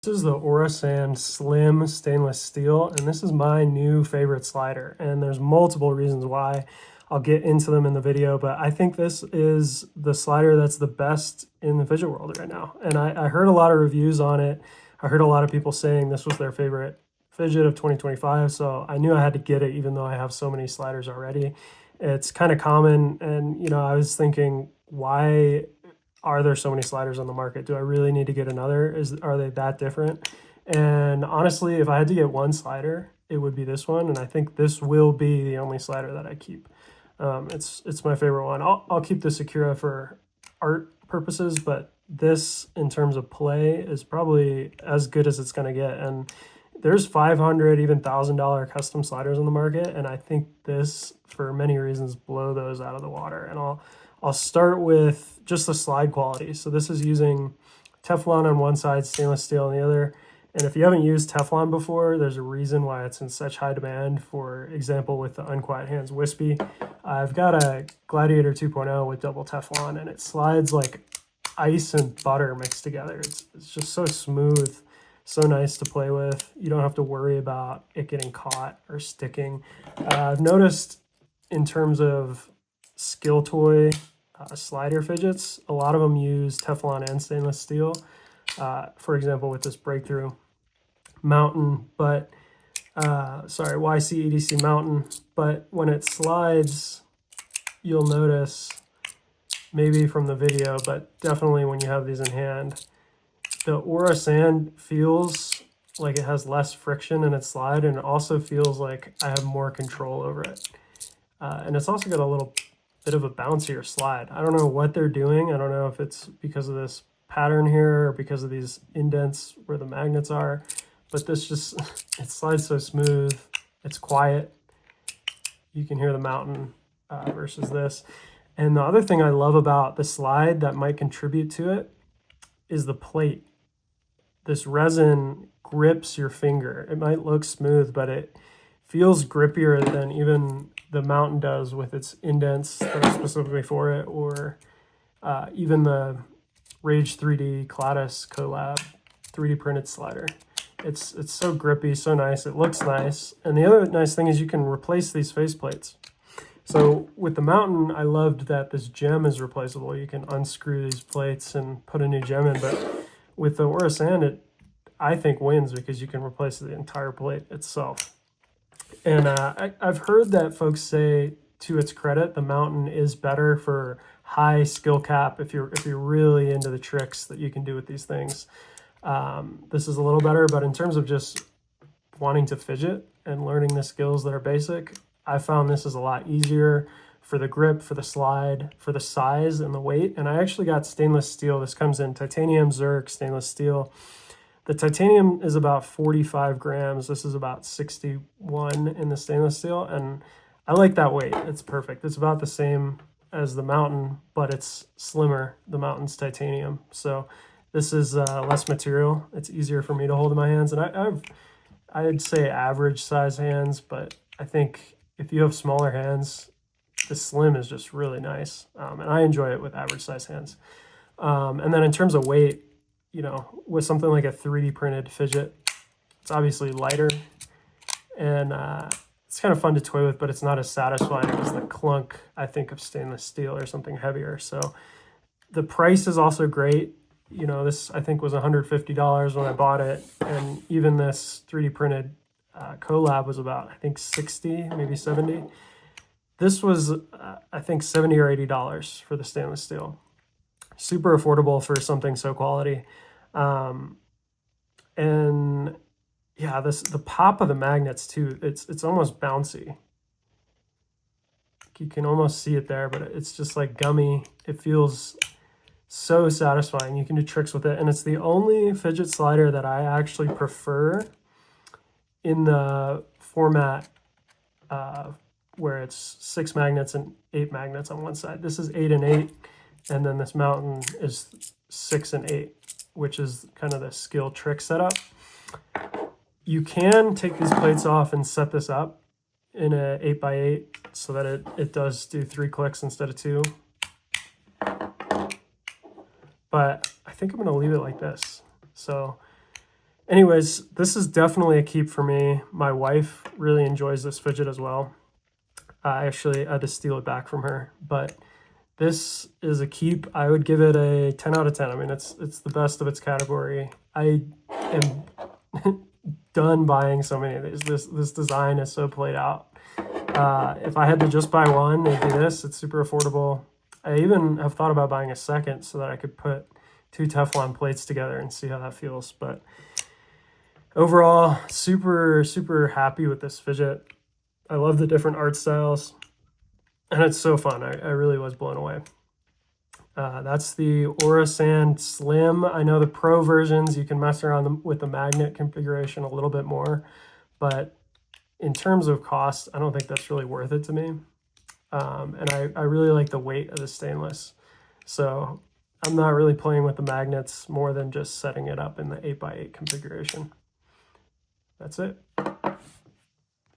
This is the Orasan Slim stainless steel, and this is my new favorite slider. And there's multiple reasons why. I'll get into them in the video, but I think this is the slider that's the best in the fidget world right now. And I heard a lot of reviews on it. I heard a lot of people saying this was their favorite fidget of 2025, so I knew I had to get it even though I have so many sliders already. It's kind of common, and I was thinking, why are there so many sliders on the market? Do I really need to get another? Are they that different? And honestly, if I had to get one slider, it would be this one, and I think this will be the only slider that I keep. It's my favorite one. I'll keep the Sakura for art purposes, but this, in terms of play, is probably as good as it's gonna get. And there's $500, even $1,000 custom sliders on the market, and I think this, for many reasons, blow those out of the water. And I'll start with just the slide quality. So this is using Teflon on one side, stainless steel on the other. And if you haven't used Teflon before, there's a reason why it's in such high demand. For example, with the Unquiet Hands Wispy, I've got a Gladiator 2.0 with double Teflon, and it slides like ice and butter mixed together. It's just so smooth, so nice to play with. You don't have to worry about it getting caught or sticking. I've noticed in terms of skill toy slider fidgets, a lot of them use Teflon and stainless steel. For example, with this Breakthrough Mountain, but YC EDC Mountain, but when it slides, you'll notice, maybe from the video, but definitely when you have these in hand, the Orasan feels like it has less friction in its slide, and it also feels like I have more control over it. And it's also got a little bit of a bouncier slide. I don't know what they're doing. I don't know if it's because of this pattern here or because of these indents where the magnets are, but this just, it slides so smooth. It's quiet. You can hear the mountain versus this. And the other thing I love about the slide that might contribute to it is the plate. This resin grips your finger. It might look smooth, but it feels grippier than even the mountain does with its indents that are specifically for it, or even the Rage 3D Cladis collab 3D printed slider. It's so grippy, so nice. It looks nice. And the other nice thing is you can replace these faceplates. So with the mountain, I loved that this gem is replaceable. You can unscrew these plates and put a new gem in. But with the Orasan, it, I think, wins because you can replace the entire plate itself. And I've heard that folks say, to its credit, the mountain is better for high skill cap if you're really into the tricks that you can do with these things. This is a little better, but in terms of just wanting to fidget and learning the skills that are basic, I found this is a lot easier for the grip, for the slide, for the size and the weight. And I actually got stainless steel. This comes in titanium, zirc, stainless steel. The titanium is about 45 grams. This is about 61 in the stainless steel. And I like that weight. It's perfect. It's about the same as the mountain, but it's slimmer. The mountain's titanium. So this is less material. It's easier for me to hold in my hands. And I'd say average size hands, but I think if you have smaller hands, the slim is just really nice. And I enjoy it with average size hands. And then in terms of weight, with something like a 3D printed fidget, it's obviously lighter, and it's kind of fun to toy with, but it's not as satisfying as the clunk, I think, of stainless steel or something heavier. So the price is also great. This, I think, was $150 when I bought it, and even this 3D printed collab was about, I think, 60, maybe 70. This was, I think, $70 or $80 for the stainless steel. Super affordable for something so quality. And yeah, the pop of the magnets too, it's almost bouncy. You can almost see it there, but it's just like gummy. It feels so satisfying. You can do tricks with it, and it's the only fidget slider that I actually prefer in the format where it's 6 magnets and 8 magnets on one side. This is 8 and 8, and then this mountain is 6 and 8, which is kind of the skill trick setup. You can take these plates off and set this up in a 8x8 so that it does do 3 clicks instead of 2. But I think I'm going to leave it like this. So Anyways, this is definitely a keep for me. My wife really enjoys this fidget as well. I actually had to steal it back from her, but this is a keep. I would give it a 10 out of 10. I mean, it's the best of its category. I am done buying so many of these. This design is so played out. If I had to just buy one, it'd be this. It's super affordable. I even have thought about buying a second so that I could put 2 Teflon plates together and see how that feels. But overall, super, super happy with this fidget. I love the different art styles, and it's so fun. I really was blown away. That's the Orasand Slim. I know the Pro versions, you can mess around with the magnet configuration a little bit more, but in terms of cost, I don't think that's really worth it to me. And I really like the weight of the stainless. So I'm not really playing with the magnets more than just setting it up in the 8x8 configuration. That's it.